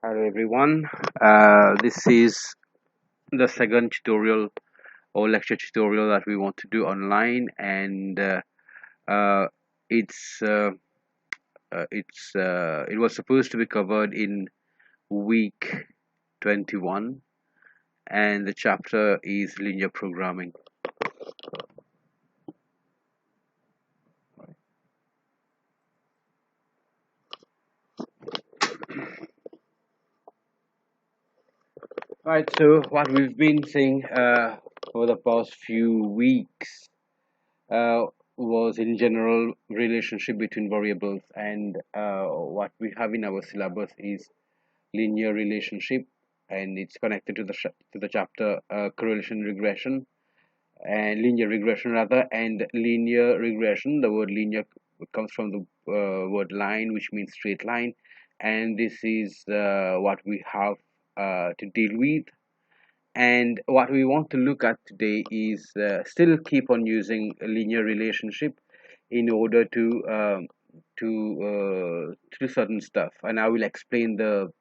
Hello everyone. This is the second tutorial or lecture tutorial that we want to do online, and uh, it's it was supposed to be covered in week 21, and the chapter is linear programming. Right. So what we've been seeing for the past few weeks uh, was in general relationship between variables, and what we have in our syllabus is linear relationship, and it's connected to the chapter correlation regression and linear regression rather. And linear regression, the word linear comes from the word line, which means straight line, and this is what we have to deal with. And what we want to look at today is still keep on using a linear relationship in order to do certain stuff, and I will explain the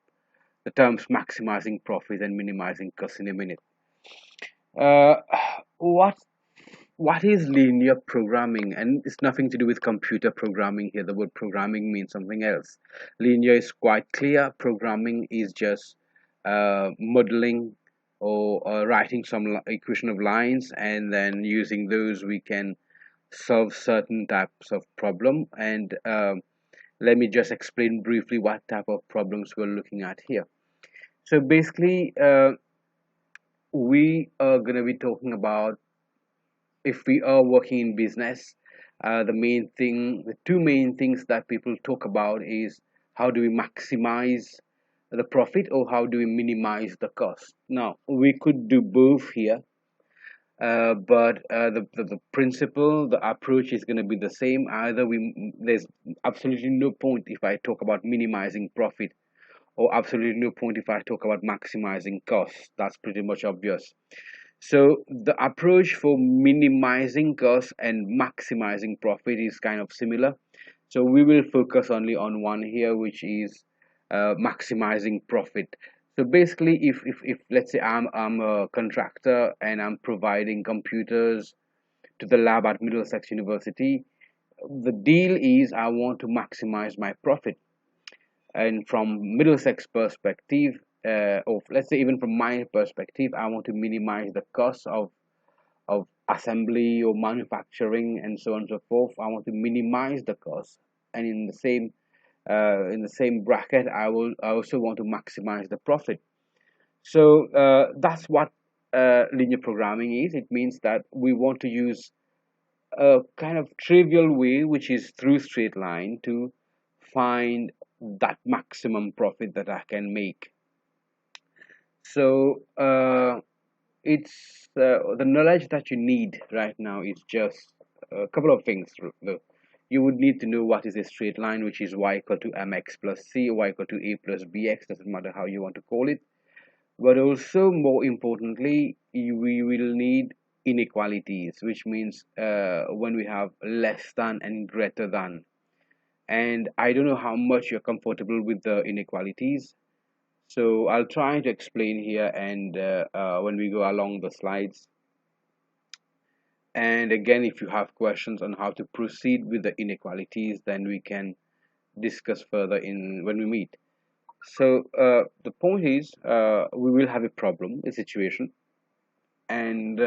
terms maximizing profit and minimizing cost in a minute. Uh, what what is linear programming? And it's nothing to do with computer programming here. The word programming means something else. Linear is quite clear. Programming is just modeling or writing some equation of lines, and then using those we can solve certain types of problem. And let me just explain briefly what type of problems we're looking at here. So basically, we are going to be talking about, if we are working in business, the two main things that people talk about is how do we maximize the profit or how do we minimize the cost. Now, we could do both here, but the principle, the approach is going to be the same. Either there's absolutely no point if I talk about minimizing profit, or absolutely no point if I talk about maximizing costs. That's pretty much obvious. So the approach for minimizing costs and maximizing profit is kind of similar. So we will focus only on one here, which is maximizing profit. So basically, if let's say I'm a contractor and I'm providing computers to the lab at Middlesex University, the deal is I want to maximize my profit. And from Middlesex perspective, or let's say even from my perspective, I want to minimize the cost of assembly or manufacturing and so on and so forth. I want to minimize the cost, and in the same bracket, I also want to maximize the profit. So that's what linear programming is. It means that we want to use a kind of trivial way, which is through straight line, to find that maximum profit that I can make. So it's the knowledge that you need right now is just a couple of things. You would need to know what is a straight line, which is y equal to mx plus c, y equal to a plus bx, doesn't matter how you want to call it. But also, more importantly, we will need inequalities, which means when we have less than and greater than. And I don't know how much you're comfortable with the inequalities, so I'll try to explain here, and when we go along the slides. And again, if you have questions on how to proceed with the inequalities, then we can discuss further in when we meet. So the point is, we will have a problem, a situation, and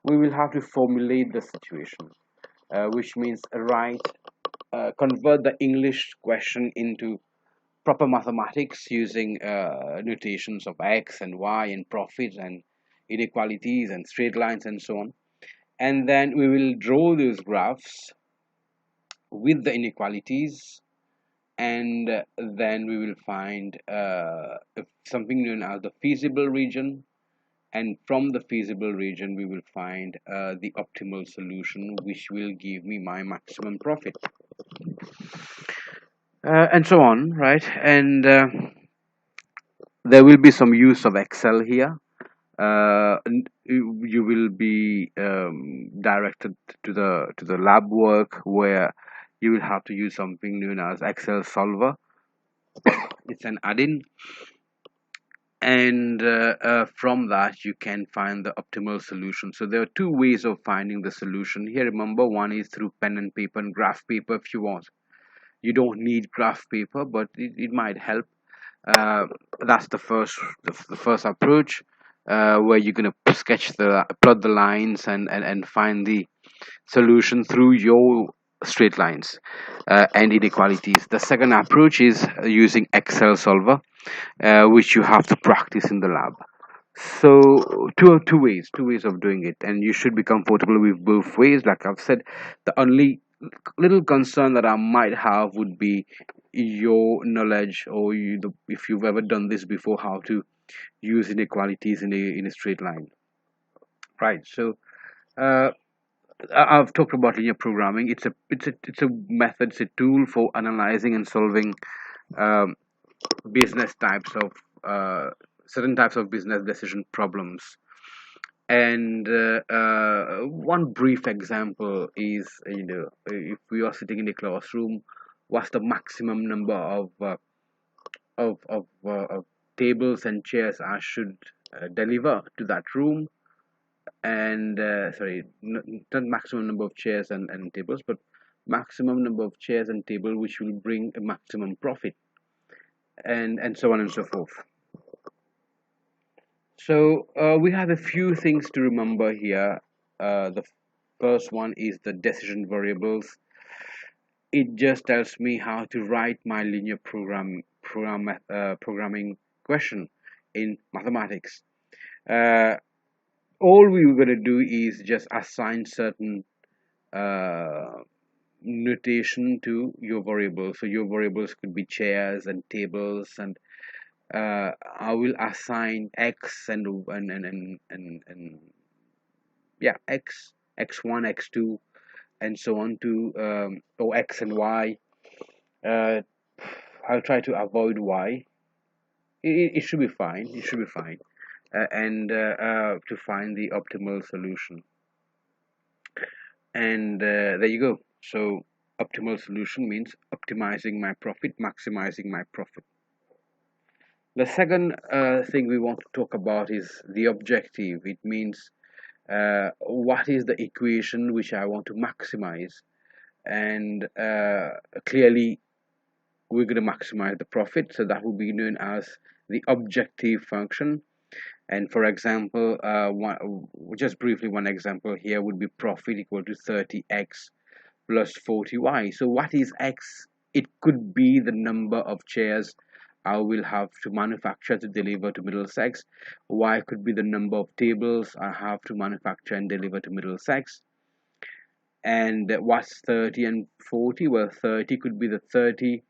we will have to formulate the situation, which means convert the English question into proper mathematics using notations of x and y and profits and inequalities and straight lines and so on. And then we will draw those graphs with the inequalities, and then we will find something known as the feasible region, and from the feasible region we will find the optimal solution, which will give me my maximum profit, and so on, right? And there will be some use of Excel here. You will be directed to the lab work, where you will have to use something known as Excel Solver. It's an add-in, and from that you can find the optimal solution. So there are two ways of finding the solution here. Remember, one is through pen and paper and graph paper if you want. You don't need graph paper, but it might help. uh, that's the first approach, where you're going to sketch the plot the lines and find the solution through your straight lines and inequalities. The second approach is using Excel solver, which you have to practice in the lab. So two ways of doing it, and you should be comfortable with both ways. Like I've said, the only little concern that I might have would be your knowledge, or if you've ever done this before, how to use inequalities in a straight line, right? So uh, I've talked about linear programming. It's a method, it's a tool for analyzing and solving um, business types of certain types of business decision problems. And one brief example is, if we are sitting in a classroom, what's the maximum number of tables and chairs I should deliver to that room? And sorry, not maximum number of chairs and tables, but maximum number of chairs and table which will bring a maximum profit, and so on and so forth. So we have a few things to remember here. The first one is the decision variables. It just tells me how to write my linear programming question in mathematics. Uh, all we were going to do is just assign certain uh, notation to your variables. So your variables could be chairs and tables, and I will assign x and yeah, x1, x2, and so on to or x and y. uh, I'll try to avoid y. It should be fine, it should be fine. And to find the optimal solution, and there you go. So optimal solution means optimizing my profit, maximizing my profit. The second thing we want to talk about is the objective. It means what is the equation which I want to maximize, and clearly we're going to maximize the profit, so that will be known as the objective function. And for example, just briefly, one example here would be profit equal to 30x plus 40y. So what is x? It could be the number of chairs I will have to manufacture to deliver to Middlesex. Y could be the number of tables I have to manufacture and deliver to Middlesex. And what's 30 and 40? Well, 30 could be the 30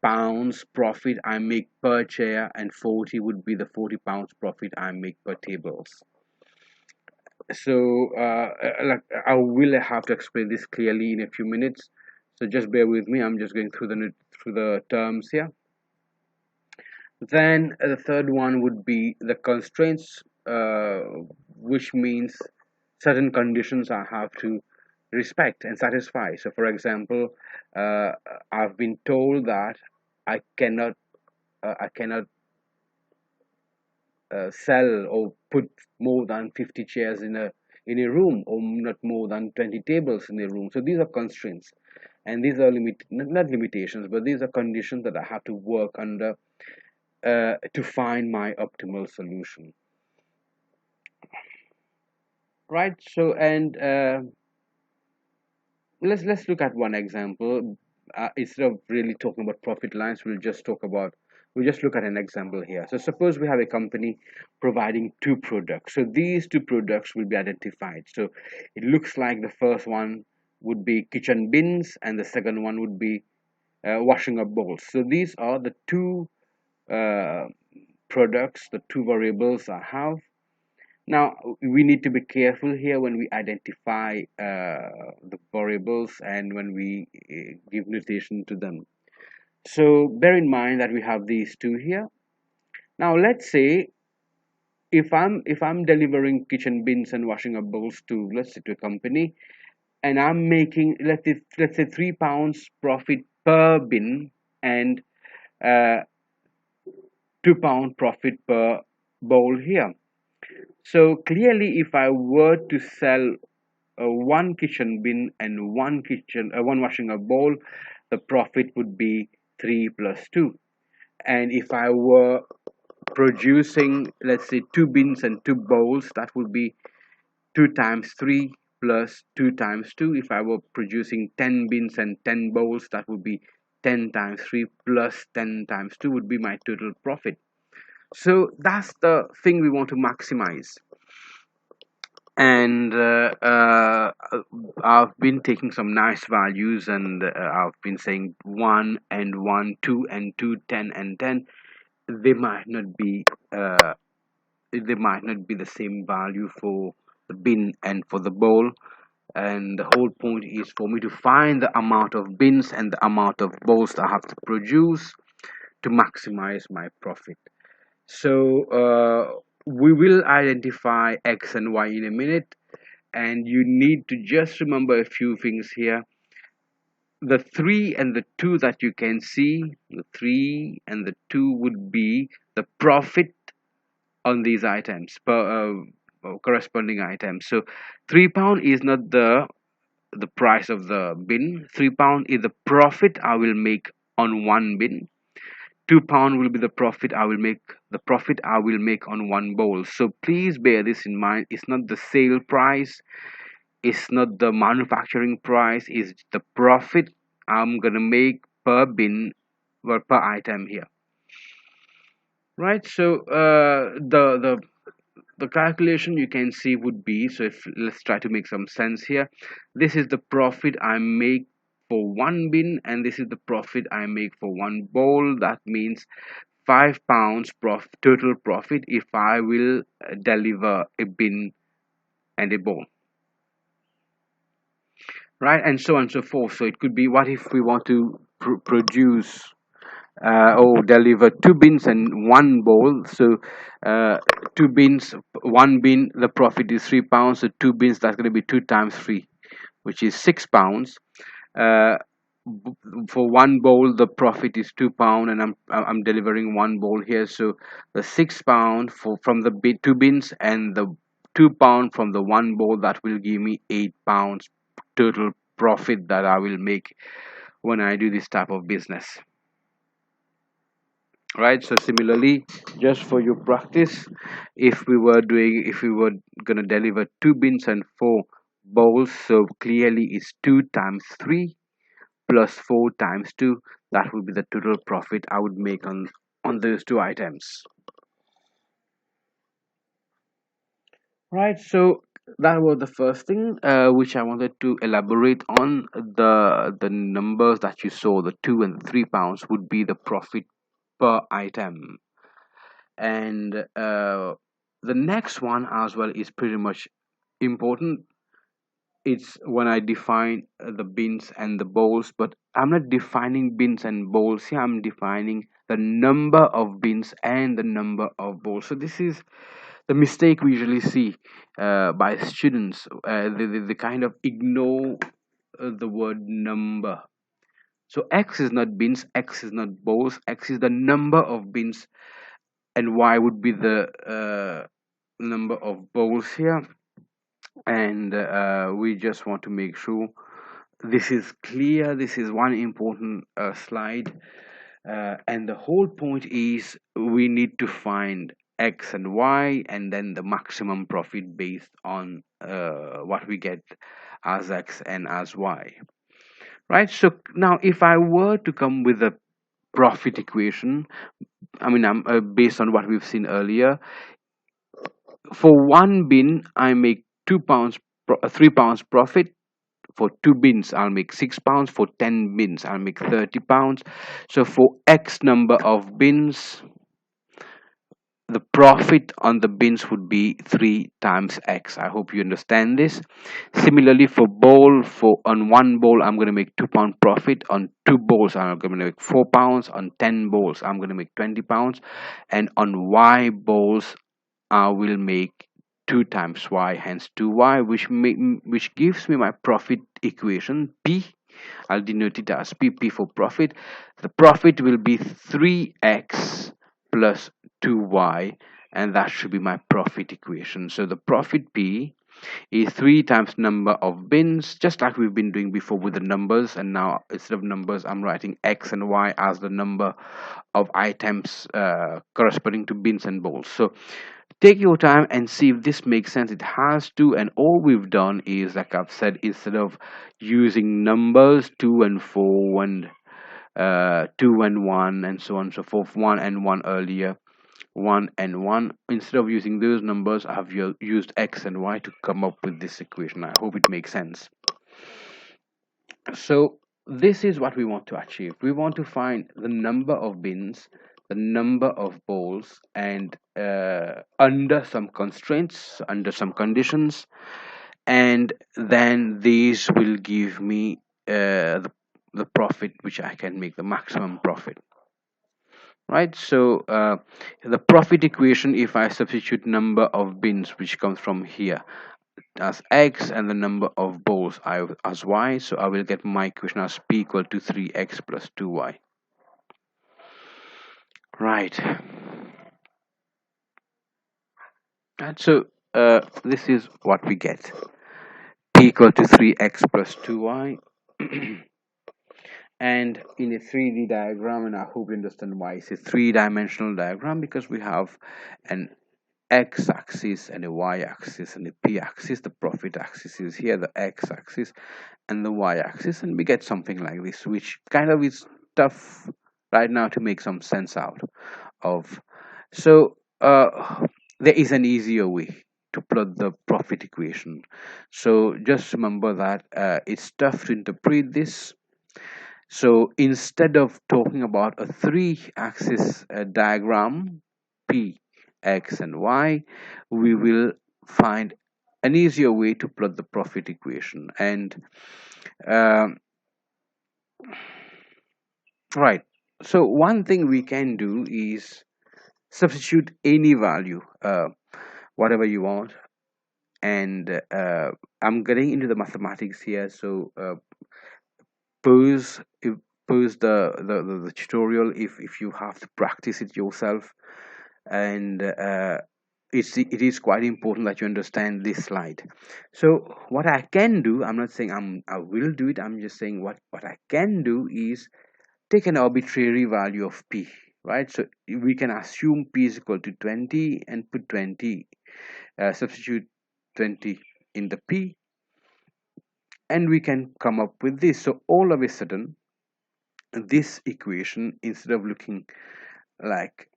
pounds profit I make per chair, and 40 would be the 40 pounds profit I make per tables. So like, I will have to explain this clearly in a few minutes, so just bear with me. I'm just going through the terms here. Then the third one would be the constraints, which means certain conditions I have to respect and satisfy. So for example, uh, I've been told that I cannot I cannot sell or put more than 50 chairs in a room, or not more than 20 tables in a room. So these are constraints, and these are not limitations, but these are conditions that I have to work under to find my optimal solution, right? So, and let's look at one example. Instead of really talking about profit lines, we'll just look at an example here. So suppose we have a company providing two products. So these two products will be identified. So it looks like the first one would be kitchen bins, and the second one would be washing up bowls. So these are the two uh, products, the two variables I have. Now, we need to be careful here when we identify the variables and when we give notation to them. So bear in mind that we have these two here. Now, let's say if I'm delivering kitchen bins and washing up bowls to, let's say, to a company, and I'm making, let's say, £3 profit per bin, and uh, £2 profit per bowl here. So clearly, if I were to sell one kitchen bin and one washing up bowl, the profit would be 3 plus 2. And if I were producing, let's say, two bins and two bowls, that would be 2 times 3 plus 2 times 2. If I were producing 10 bins and 10 bowls, that would be 10 times 3 plus 10 times 2 would be my total profit. So that's the thing we want to maximize. And I've been taking some nice values, and I've been saying 1 and 1, 2 and 2, 10 and 10. They might not be the same value for the bin and for the bowl, and the whole point is for me to find the amount of bins and the amount of bowls that I have to produce to maximize my profit. So we will identify X and Y in a minute, and you need to just remember a few things here. The 3 and the 2 that you can see, the 3 and the 2 would be the profit on these items per corresponding items. So £3 is not the price of the bin. £3 is the profit I will make on one bin. £2 will be the profit I will make on one bowl. So please bear this in mind. It's not the sale price, it's not the manufacturing price, it's the profit I'm gonna make per bin or per item here. Right? So the calculation you can see would be, so if let's try to make some sense here. This is the profit I make for one bin, and this is the profit I make for one bowl. That means £5 total profit if I will deliver a bin and a bowl, right? And so on and so forth. So it could be, what if we want to produce or deliver two bins and one bowl? So two bins, one bin, the profit is £3. So two bins, that's going to be 2 times 3, which is £6. uh, for one bowl the profit is £2, and I'm delivering one bowl here. So the £6 from the two bins and the £2 from the one bowl, that will give me £8 total profit that I will make when I do this type of business, right? So similarly, just for your practice, if we were gonna deliver two bins and four bowls, so clearly it's 2 times 3 plus 4 times 2. That would be the total profit I would make on those two items, right? So that was the first thing which I wanted to elaborate on. The numbers that you saw, the £2 and £3, would be the profit per item. And the next one as well is pretty much important. It's when I define the bins and the bowls, but I'm not defining bins and bowls here. I'm defining the number of bins and the number of bowls. So this is the mistake we usually see by students. They kind of ignore the word number. So X is not bins, X is not bowls, X is the number of bins, and Y would be the number of bowls here. And we just want to make sure this is clear. This is one important slide, and the whole point is we need to find X and Y, and then the maximum profit based on what we get as X and as Y, right? So now if I were to come with a profit equation, I mean, I'm based on what we've seen earlier. For one bin I make £2 £3 profit. For two bins I'll make £6. For 10 bins I'll make £30. So for X number of bins, the profit on the bins would be 3 times X. I hope you understand this. Similarly, for bowl, for on one bowl I'm going to make £2 profit. On two bowls I'm going to make £4. On 10 bowls I'm going to make £20. And on Y bowls I will make 2 times Y, hence 2Y, which gives me my profit equation P. I'll denote it as PP for profit. The profit will be 3x plus 2y, and that should be my profit equation. So the profit P is 3 times number of bins, just like we've been doing before with the numbers, and now instead of numbers I'm writing x and y as the number of items corresponding to bins and bowls. So take your time and see if this makes sense. It has to, and all we've done is, like I've said, instead of using numbers 2 and 4 and 2 and 1 and so on and so forth, 1 and 1 earlier, 1 and 1, instead of using those numbers I have used x and y to come up with this equation. I hope it makes sense. So this is what we want to achieve. We want to find the number of bins, the number of bowls, and under some constraints, under some conditions, and then these will give me the profit which I can make, the maximum profit. Right, so the profit equation, if I substitute number of bins, which comes from here, as x, and the number of bowls as y, so I will get my equation as p equal to 3x plus 2y. Right, and so this is what we get, p equal to 3x plus 2y. And in a 3D diagram, and I hope you understand why it's a three-dimensional diagram, because we have an x-axis and a y-axis and a p-axis. The profit axis is here, the x-axis and the y-axis, and we get something like this, which kind of is tough right now to make some sense out of. So there is an easier way to plot the profit equation. So just remember that it's tough to interpret this. So instead of talking about a three-axis diagram, p, x, and y, we will find an easier way to plot the profit equation. And um, right, so one thing we can do is substitute any value, whatever you want. And I'm getting into the mathematics here, so pause if, pause the tutorial if you have to practice it yourself. And it is quite important that you understand this slide. So what I can do, I'm not saying I will do it, I'm just saying what I can do is take an arbitrary value of p, right? So we can assume p is equal to 20 and put 20, substitute 20 in the p, and we can come up with this. So all of a sudden this equation, instead of looking like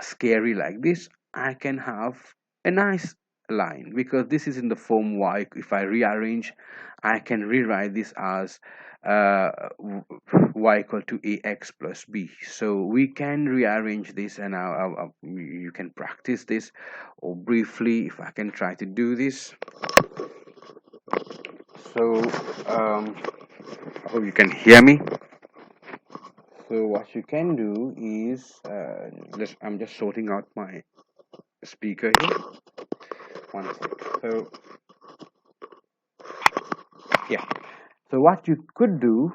scary like this, I can have a nice line, because this is in the form y. If I rearrange, I can rewrite this as y equal to ax plus b. So we can rearrange this, and you can practice this, or briefly if I can try to do this. So I hope you can hear me. So what you can do is, I'm just sorting out my speaker here. One sec. So yeah. So what you could do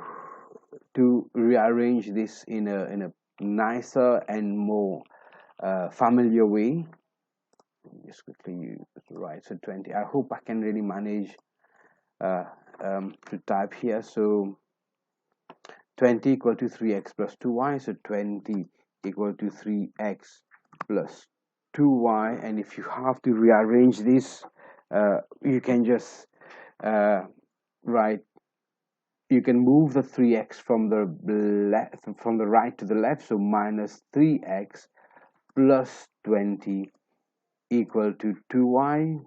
to rearrange this in a nicer and more familiar way, just quickly right. So 20. I hope I can really manage to type here. So 20 equal to 3x plus 2y. So 20 equal to 3x plus 2y. And if you have to rearrange this, you can just write, you can move the 3x from the left, from the right to the left. So minus 3x plus 20 equal to 2y,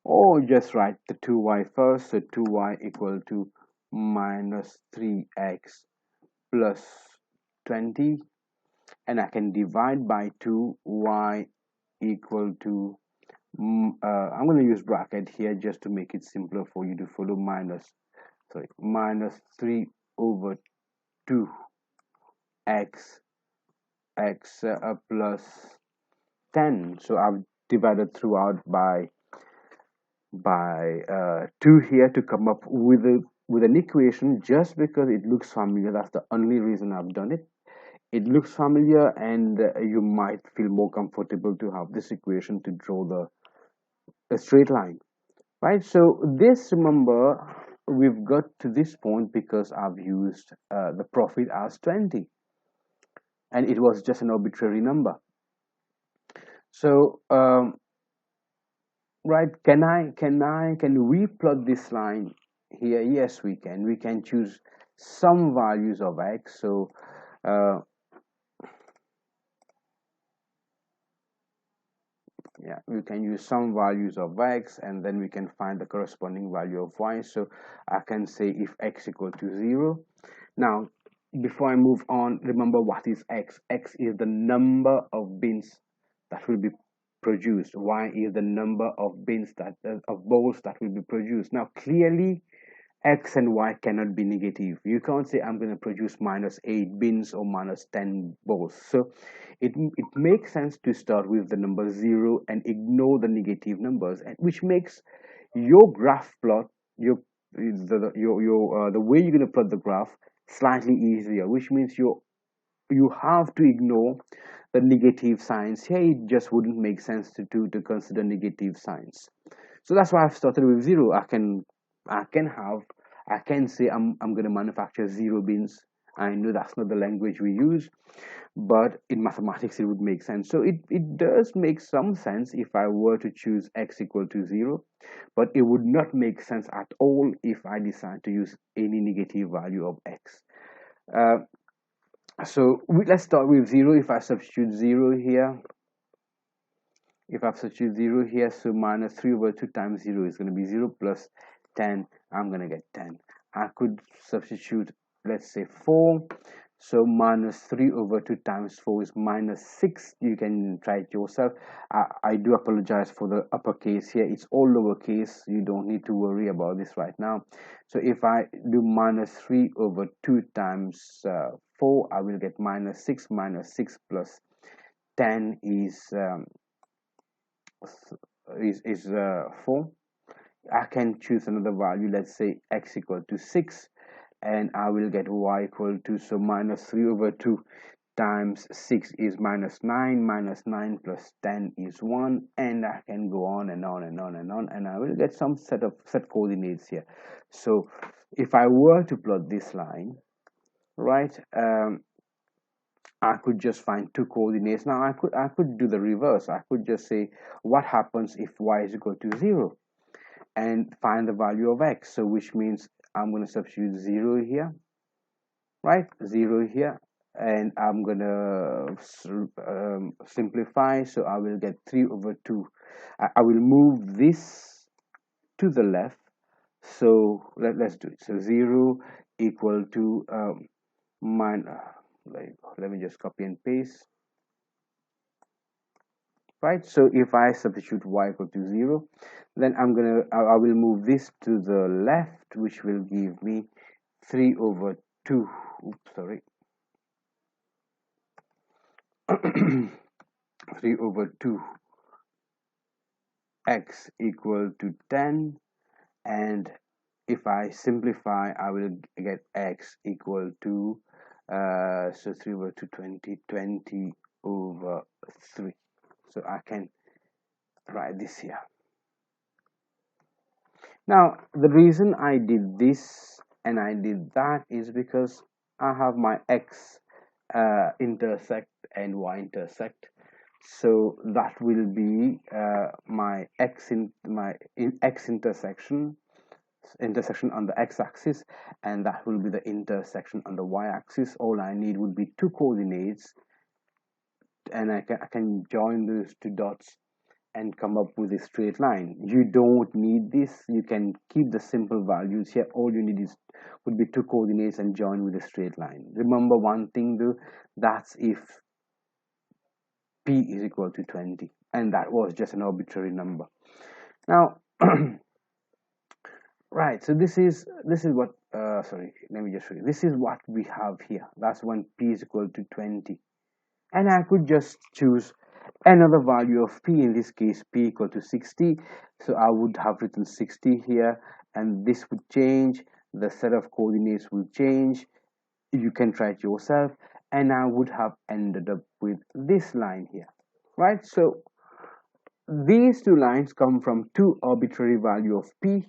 or just write the 2y first. So 2y equal to minus 3x plus 20, and I can divide by 2, y equal to I'm going to use bracket here just to make it simpler for you to follow. Minus 3 over 2 x plus 10. So I've divided throughout by 2 here to come up with an equation, just because it looks familiar. That's the only reason I've done it. it looks familiar, and you might feel more comfortable to have this equation to draw the straight line, right? So this, remember, we've got to this point because I've used the profit as 20, and it was just an arbitrary number. So right, can we plot this line here? Yes, we can. We can choose some values of x. So uh, yeah, we can use some values of x, and then we can find the corresponding value of y. So I can say if x equal to 0. Now, before I move on, remember what is x. X is the number of bins that will be produced. Y is the number of bins that of bowls that will be produced. Now, clearly x and y cannot be negative. You can't say I'm going to produce -8 bins or -10 bowls. So it makes sense to start with the number 0 and ignore the negative numbers, and which makes your graph plot, the way you're going to plot the graph slightly easier, which means you have to ignore the negative signs here. It just wouldn't make sense to consider negative signs. So that's why I've started with 0. I can say I'm going to manufacture 0 bins. I know that's not the language we use, but in mathematics it would make sense. So it does make some sense if I were to choose x equal to 0, but it would not make sense at all if I decide to use any negative value of x. So let's start with 0. If I substitute 0 here, if I substitute 0 here, so -3/2 times 0 is going to be 0 plus 10. I'm going to get 10. I could substitute, let's say, 4. So -3/2 times 4 is -6. You can try it yourself. I do apologize for the uppercase here. It's all lowercase. You don't need to worry about this right now. So if I do -3/2 times 4, I will get -6. -6 plus 10 is 4. I can choose another value, let's say x equal to 6, and I will get y equal to, so -3/2 times 6 is -9. -9 plus 10 is 1, and I can go on and on and on and on, and I will get some set coordinates here. So if I were to plot this line, right, I could just find 2 coordinates. Now I could do the reverse. I could just say what happens if y is equal to 0, and find the value of x. So which means I'm going to substitute 0 here, right, 0 here, and I'm going to simplify. So I will get 3/2. I will move this to the left. So let's do it. So 0 equal to let me just copy and paste, right? So if I substitute y equal to 0, then I will move this to the left, which will give me 3/2. Oops, sorry. 3/2 x equal to 10, and if I simplify, I will get x equal to so 3/2 20/3. So I can write this here. Now the reason I did this and I did that is because I have my x intersect and y intersect. So that will be my x intersection on the x-axis, and that will be the intersection on the y-axis. All I need would be 2 coordinates, and I can join those 2 dots and come up with a straight line. You don't need this. You can keep the simple values here. All you need would be 2 coordinates and join with a straight line. Remember one thing though, that's if p is equal to 20, and that was just an arbitrary number. Now right, so this is what sorry, let me just show you. This is what we have here. That's when p is equal to 20, and I could just choose another value of p, in this case p equal to 60. So I would have written 60 here, and this would change, the set of coordinates will change. You can try it yourself, and I would have ended up with this line here, right? So these two lines come from two arbitrary value of P.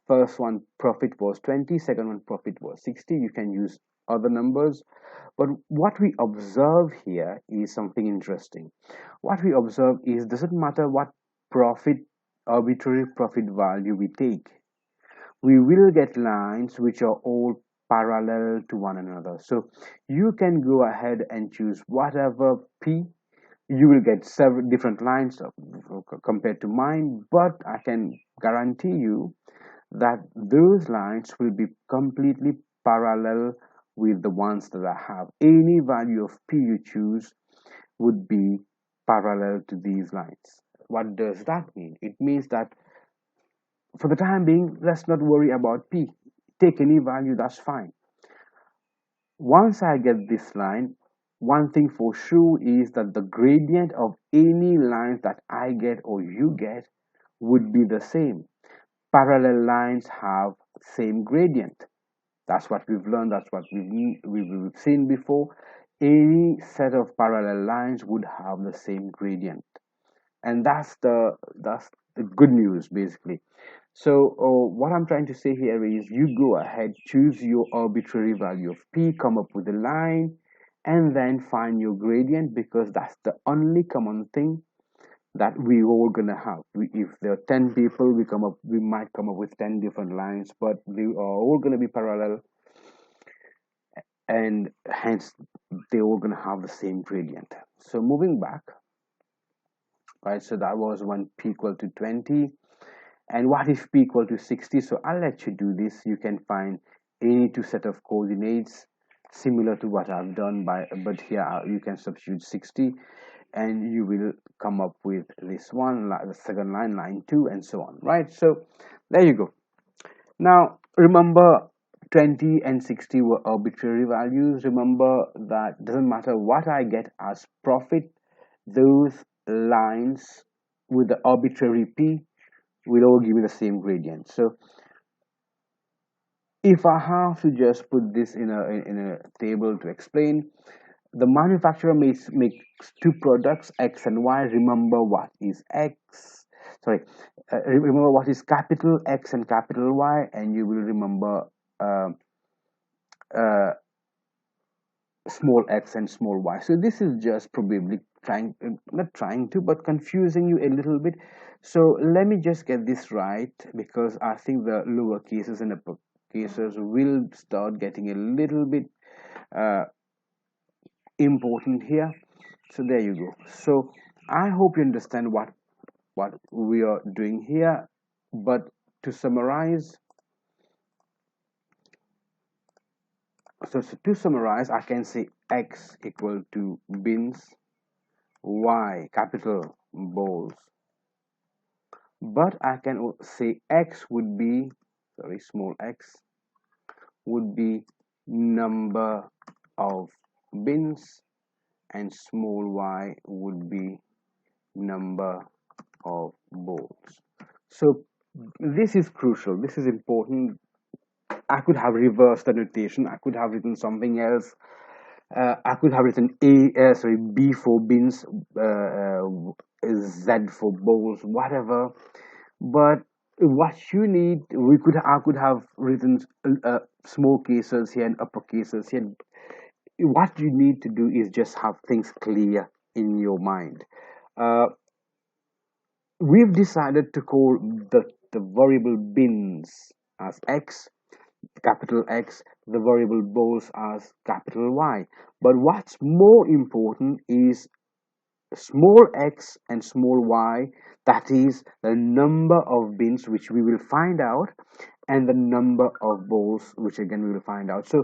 First one profit was 20, second one profit was 60. You can use other numbers, but what we observe here is something interesting. What we observe is, doesn't matter what profit, arbitrary profit value we take, we will get lines which are all parallel to one another. So you can go ahead and choose whatever P. You will get several different lines compared to mine, but I can guarantee you that those lines will be completely parallel with the ones that I have. Any value of P you choose would be parallel to these lines. What does that mean? It means that for the time being, let's not worry about P. Take any value, that's fine. Once I get this line, one thing for sure is that the gradient of any lines that I get or you get would be the same. Parallel lines have same gradient. That's what we've learned, that's what we've seen before. Any set of parallel lines would have the same gradient, and that's the good news basically. So what I'm trying to say here is, you go ahead, choose your arbitrary value of P, come up with a line, and then find your gradient, because that's the only common thing that we all gonna have. If there are 10 people, we might come up with 10 different lines, but they are all gonna be parallel, and hence they're all gonna have the same gradient. So moving back, right? So that was when P equal to 20. And what if P equal to 60? So I'll let you do this. You can find any two set of coordinates similar to what I've done, but here you can substitute 60, and you will come up with this one, the second line, line 2, and so on, right? So there you go. Now remember, 20 and 60 were arbitrary values. Remember that doesn't matter what I get as profit, those lines with the arbitrary P will all give me the same gradient. So if I have to just put this in a table to explain, the manufacturer makes two products, X and Y. Remember what is X. Sorry, remember what is capital X and capital Y, and you will remember uh, uh, small x and small y. So this is just probably not trying to, but confusing you a little bit. So let me just get this right, because I think the lower cases and upper cases will start getting a little bit uh, important here. So there you go. So I hope you understand what we are doing here. But to summarize, to summarize, I can say x equal to bins, y capital bowls, but I can say x would be, sorry, small x would be number of bins, and small y would be number of bowls. So this is crucial, this is important. I could have reversed the notation, I could have written something else. I could have written B for bins, Z for bowls, whatever. But what you need, I could have written small cases here and upper cases here. What you need to do is just have things clear in your mind. Uh, we've decided to call the variable bins as X, capital X, the variable bowls as capital Y. But what's more important is small x and small y, that is the number of bins, which we will find out, and the number of bowls, which again we will find out. So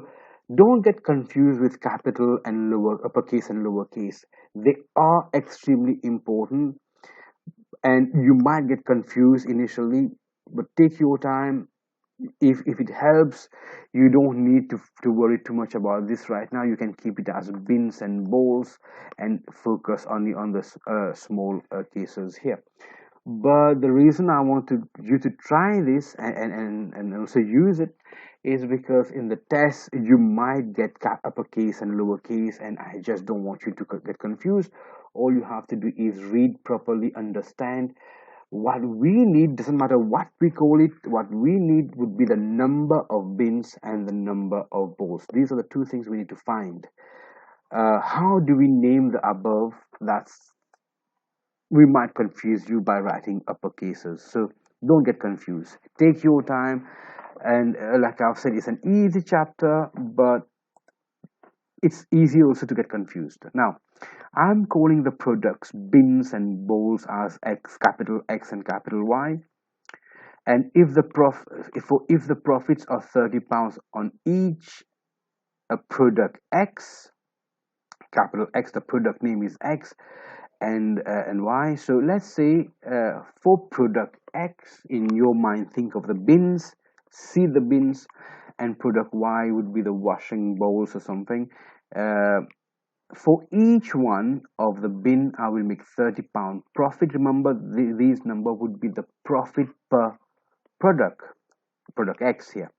don't get confused with capital and uppercase and lowercase. They are extremely important, and you might get confused initially, but take your time. If it helps, you don't need to worry too much about this right now. You can keep it as bins and bowls and focus only on the small cases here. But the reason I want you to try this and also use it is because in the test you might get uppercase and lowercase, and I just don't want you to get confused. All you have to do is read properly, understand what we need. Doesn't matter what we call it, what we need would be the number of bins and the number of bowls. These are the two things we need to find. How do we name the above? That's We might confuse you by writing upper cases, so don't get confused. Take your time, and like I've said, it's an easy chapter, but it's easy also to get confused. Now, I'm calling the products bins and bowls as X, capital X and capital Y. And if the profits are £30 on each product X, capital X, the product name is X, and Y. So let's say for product X, in your mind, think of the bins, see the bins, and product Y would be the washing bowls or something. Uh, for each one of the bin, I will make £30 profit. Remember, these number would be the profit per product X here,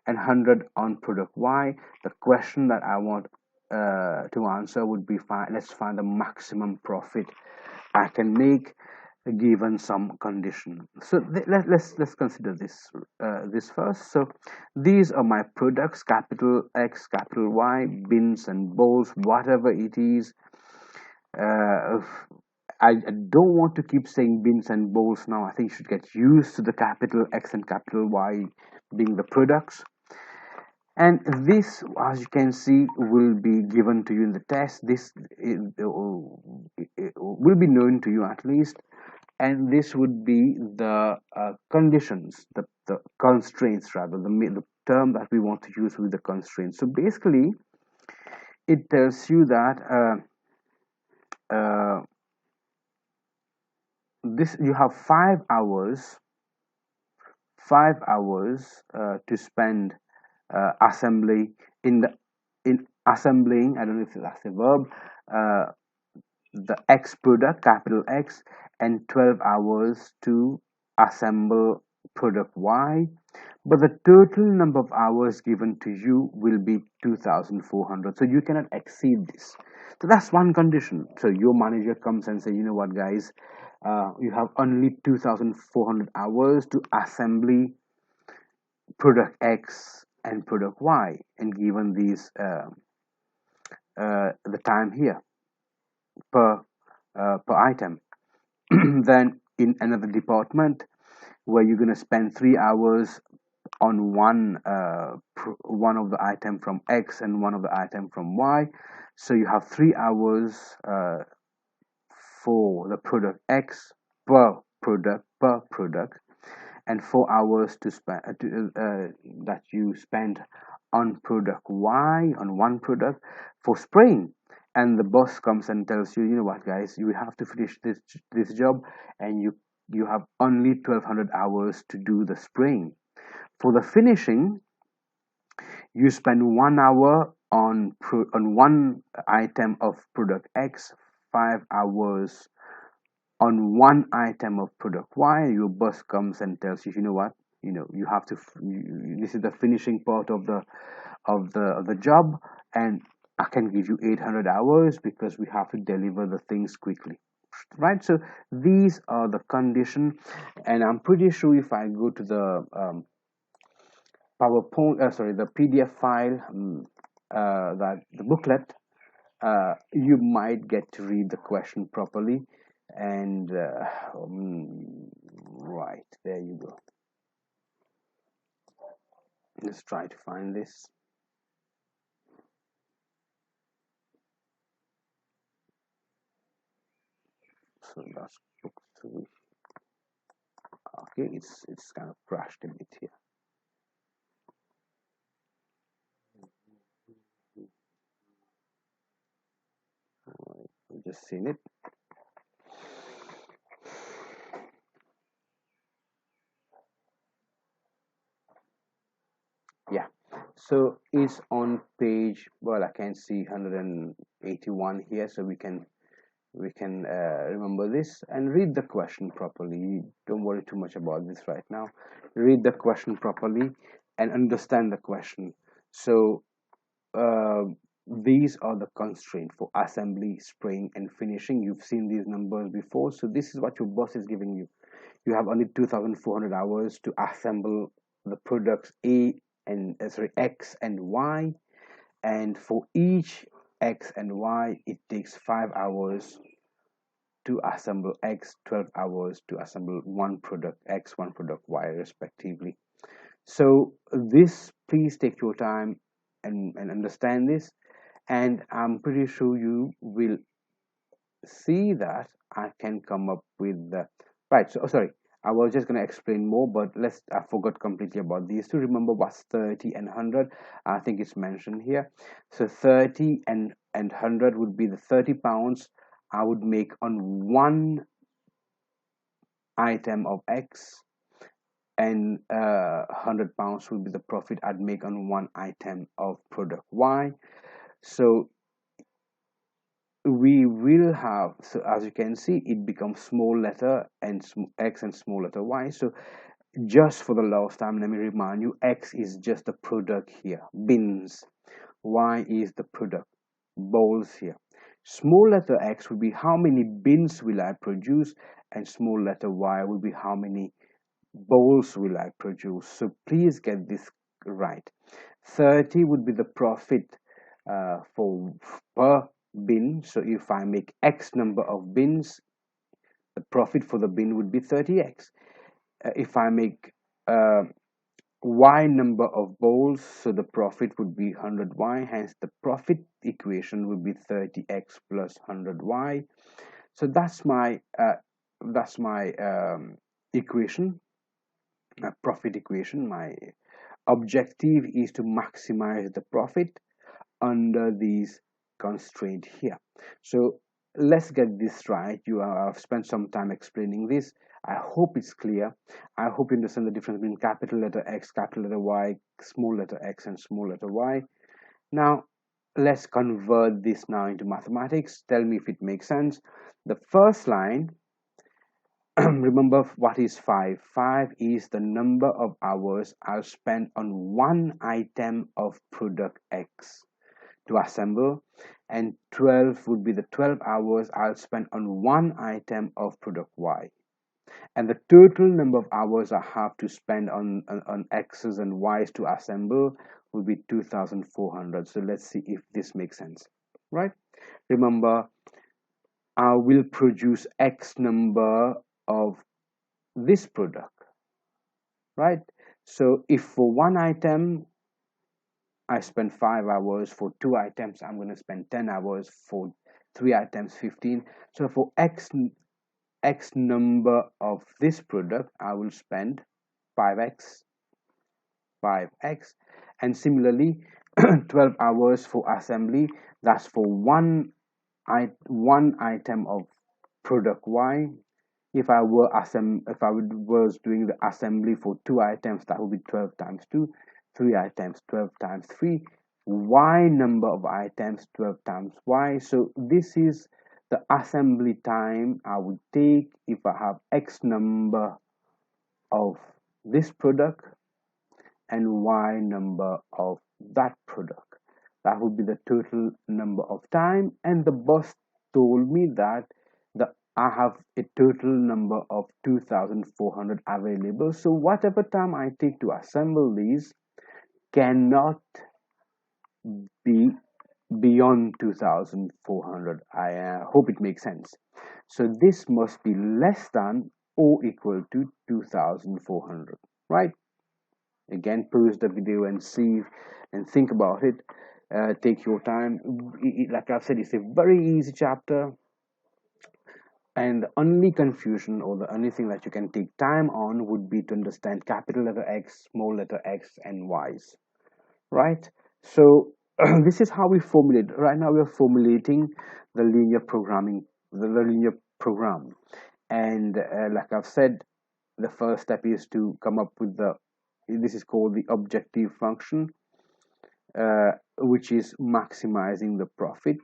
and 100 on product Y. The question that I want to answer would be, let's find the maximum profit I can make given some condition. So let's consider this first. So these are my products, capital X, capital Y, bins and bowls, whatever it is. uh, I don't want to keep saying bins and bowls now. I think you should get used to the capital X and capital Y being the products. And this, as you can see, will be given to you in the test. This will be known to you at least. And this would be the conditions, the constraints rather, the term that we want to use with the constraints. So basically, it tells you that uh, this you have 5 hours, 5 hours to spend assembly in assembling. I don't know if that's a verb. Uh, the X product, capital X, and 12 hours to assemble product Y. But the total number of hours given to you will be 2,400. So you cannot exceed this. So that's one condition. So your manager comes and says, you know what, guys, you have only 2,400 hours to assembly product X and product Y, and given these the time here per per item. Then in another department where you're going to spend 3 hours on one of the item from X and one of the item from Y, so you have 3 hours for the product X per product, and 4 hours to spend that you spend on product Y, on one product, for spraying. And the boss comes and tells you, you know what, guys, you have to finish this job, and you have only 1,200 hours to do the spraying. For the finishing, you spend 1 hour on one item of product X, 5 hours on one item of product Y. Your boss comes and tells you, you know what, you have to. This is the finishing part of the job, and I can give you 800 hours because we have to deliver the things quickly, right? So these are the condition, and I'm pretty sure if I go to the PowerPoint, sorry, the PDF file, that the booklet, you might get to read the question properly. And right, there you go. Let's try to find this. So that's book 3. Okay, it's kind of crashed a bit here. Right, I've just seen it. Yeah, so it's on page, well, I can see 181 here, so we can remember this and read the question properly. Don't worry too much about this right now. Read the question properly, and understand the question. So uh, these are the constraints for assembly, spraying, and finishing. You've seen these numbers before, so this is what your boss is giving you. You have only 2,400 hours to assemble the products A and sorry, X and Y, and for each X and Y it takes 5 hours to assemble X, 12 hours to assemble one product X, one product Y respectively. So this, please take your time and understand this, and I'm pretty sure you will see that I can come up with the right. So sorry, I was just going to explain more, but I forgot completely about these two. Remember what's 30 and 100? I think it's mentioned here. So 30 and 100 would be the 30 pounds I would make on one item of X, and 100 pounds would be the profit I'd make on one item of product Y. So we will have, so as you can see, it becomes small letter and X and small letter Y. So just for the last time, let me remind you, X is just the product here, bins. Y is the product, bowls here. Small letter X will be how many bins will I produce, and small letter Y will be how many bowls will I produce. So please get this right. 30 would be the profit for per bin. So if I make X number of bins, the profit for the bin would be 30X. If I make Y number of bowls, so the profit would be 100Y, hence the profit equation would be 30X plus 100Y. So that's my equation, my profit equation. My objective is to maximize the profit under these constraints here. So let's get this right. I've spent some time explaining this. I hope it's clear. I hope you understand the difference between capital letter X, capital letter Y, small letter X, and small letter Y. Now let's convert this now into mathematics. Tell me if it makes sense. The first line, remember what is 5? 5 is the number of hours I'll spend on one item of product X to assemble, and 12 would be the 12 hours I'll spend on one item of product Y, and the total number of hours I have to spend on X's and Y's to assemble will be 2,400. So let's see if this makes sense, right? Remember, I will produce X number of this product, right? So if for one item I spend 5 hours, for two items I'm going to spend 10 hours, for three items 15. So for X number of this product I will spend 5x, and similarly 12 hours for assembly. That's for one item of product Y. If I was doing the assembly for two items, that would be 12 times 2. Three items, 12 times 3. Y number of items, 12 times Y. So this is the assembly time I would take if I have X number of this product and Y number of that product. That would be the total number of time, and the boss told me that I have a total number of 2,400 available. So whatever time I take to assemble these cannot be beyond 2,400. I hope it makes sense. So this must be less than or equal to 2,400, right? Again, pause the video and see and think about it. Take your time. Like I've said, it's a very easy chapter, and the only confusion or the only thing that you can take time on would be to understand capital letter X, small letter X, and Y's, right? So this is how we formulate. Right now we are formulating the linear programming, the linear program, and like I've said, the first step is to come up with this is called the objective function, which is maximizing the profit.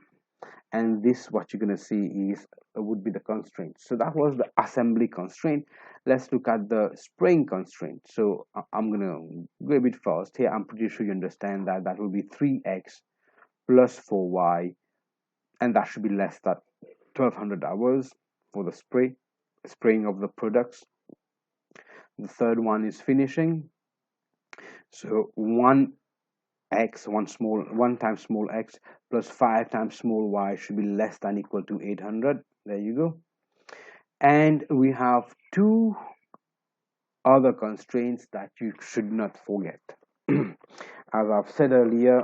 And this, what you're going to see, is would be the constraint. So that was the assembly constraint. Let's look at the spraying constraint. So I'm gonna go a bit fast here. I'm pretty sure you understand that that will be 3x plus 4y, and that should be less than 1200 hours for the spraying of the products. The third one is finishing. So 1 times small x plus 5 times small y should be less than equal to 800. There you go. And we have two other constraints that you should not forget. As I've said earlier,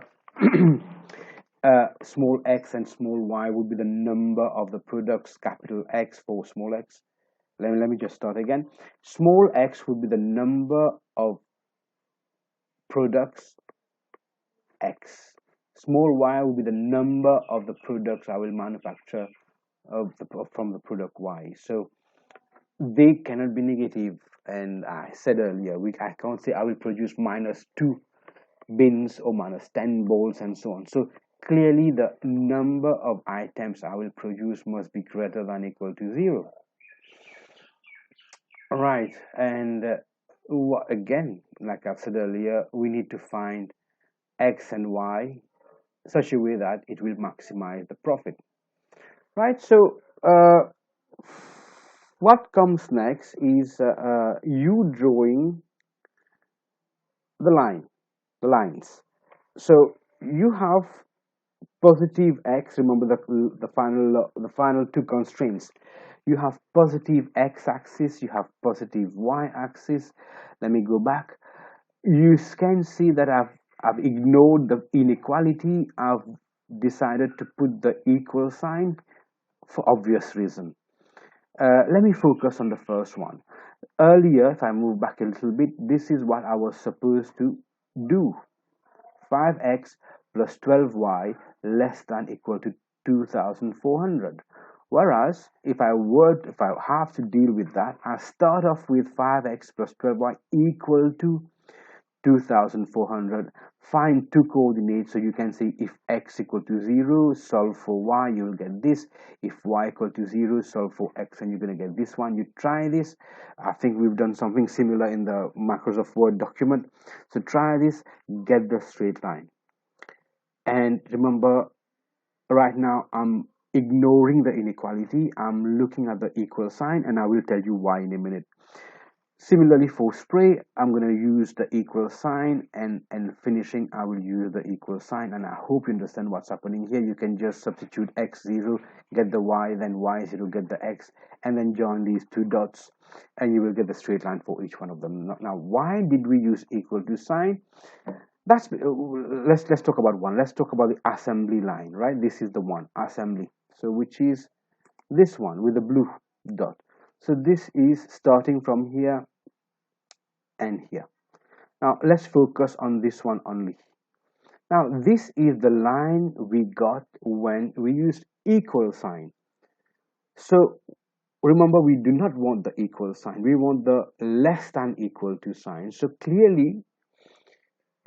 small x and small y would be the number of the products, capital X for small x. Let me just start again. Small x would be the number of products X. Small y will be the number of the products I will manufacture from the product Y. So they cannot be negative. And I said earlier, I can't say I will produce -2 bins or -10 bowls and so on. So clearly the number of items I will produce must be greater than equal to 0. Right. And again, like I've said earlier, we need to find X and Y such a way that it will maximize the profit, right? So what comes next is you drawing the lines. So you have positive x. Remember the final two constraints. You have positive x-axis, you have positive y-axis. Let me go back. You can see that I've ignored the inequality. I've decided to put the equal sign for obvious reason. Let me focus on the first one. Earlier, if I move back a little bit, this is what I was supposed to do. 5x plus 12y less than equal to 2400. Whereas if I have to deal with that, I start off with 5x plus 12y equal to 2400. Find two coordinates, so you can say if x equal to 0, solve for y, you'll get this. If y equal to 0, solve for x, and you're going to get this one. You try this. I think we've done something similar in the Microsoft Word document. So try this, get the straight line. And remember, right now I'm ignoring the inequality. I'm looking at the equal sign, and I will tell you why in a minute. Similarly for spray, I'm going to use the equal sign, and finishing I will use the equal sign. And I hope you understand what's happening here. You can just substitute x0, get the y, then y0, get the x, and then join these two dots, and you will get the straight line for each one of them. Now why did we use equal to sign? That's let's talk about one. Let's talk about the assembly line, right? This is the one, assembly, so which is this one with the blue dot. So this is starting from here and here. Now let's focus on this one only. Now this is the line we got when we used equal sign. So remember, we do not want the equal sign, we want the less than equal to sign. So clearly,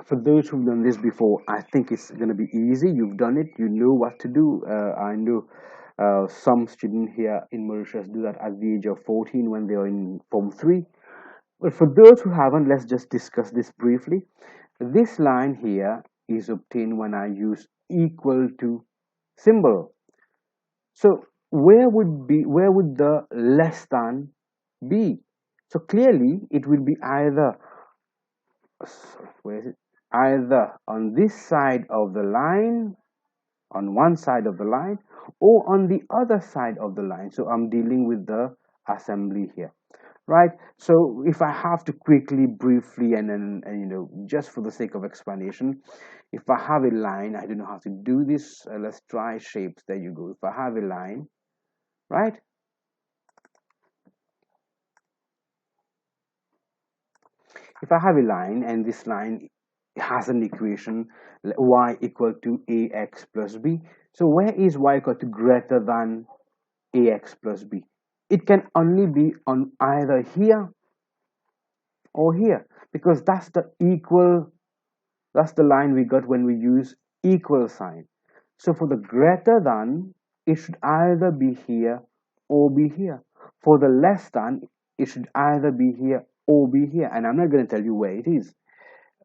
for those who've done this before, I think it's going to be easy. You've done it, you know what to do. I know some students here in Mauritius do that at the age of 14 when they are in Form 3. But for those who haven't, let's just discuss this briefly. This line here is obtained when I use equal to symbol. So where would the less than be? So clearly it will be either, where is it? Either on this side of the line, on one side of the line, or on the other side of the line. So I'm dealing with the assembly here, right? So if I have to quickly, briefly, and just for the sake of explanation, if I have a line, I don't know how to do this. Let's try shapes. There you go. If I have a line, right? If I have a line and this line has an equation y equal to ax plus b, so where is y equal to greater than ax plus b? It can only be on either here or here, because that's the line we got when we use equal sign. So for the greater than, it should either be here or be here. For the less than, it should either be here or be here. And I'm not going to tell you where it is.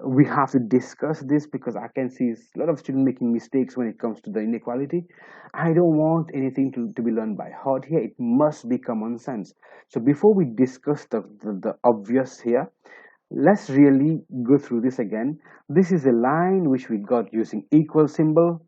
We have to discuss this because I can see a lot of students making mistakes when it comes to the inequality. I don't want anything to be learned by heart here. It must be common sense. So before we discuss the obvious here, let's really go through this again. This is a line which we got using equal symbol.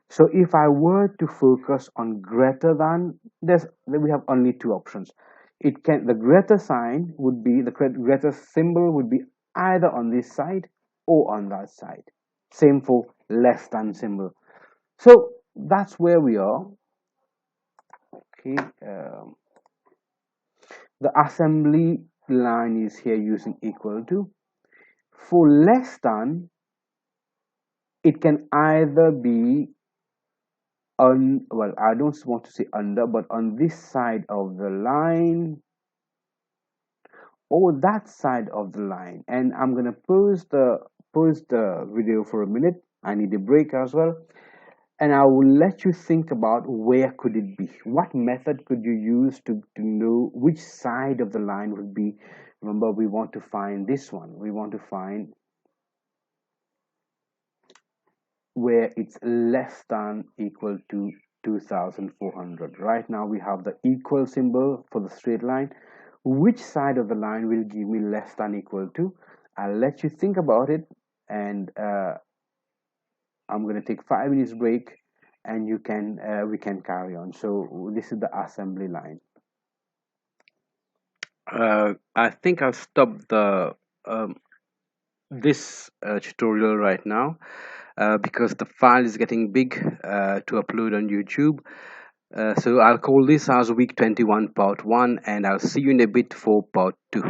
So if I were to focus on greater than, then we have only two options. It can the greater sign would be the greater symbol would be either on this side or on that side. Same for less than symbol. So that's where we are. Okay, the assembly line is here using equal to. For less than, it can either be on, well, I don't want to say under, but on this side of the line or that side of the line. And I'm gonna pause the video for a minute. I need a break as well, and I will let you think about where could it be. What method could you use to know which side of the line would be? Remember, we want to find this one. We want to find where it's less than equal to 2400. Right now we have the equal symbol for the straight line. Which side of the line will give me less than equal to? I'll let you think about it, and I'm going to take 5 minutes break, and you can we can carry on. So this is the assembly line. I think I'll stop the um, this tutorial right now because the file is getting big to upload on YouTube. So I'll call this as week 21 part 1, and I'll see you in a bit for part 2.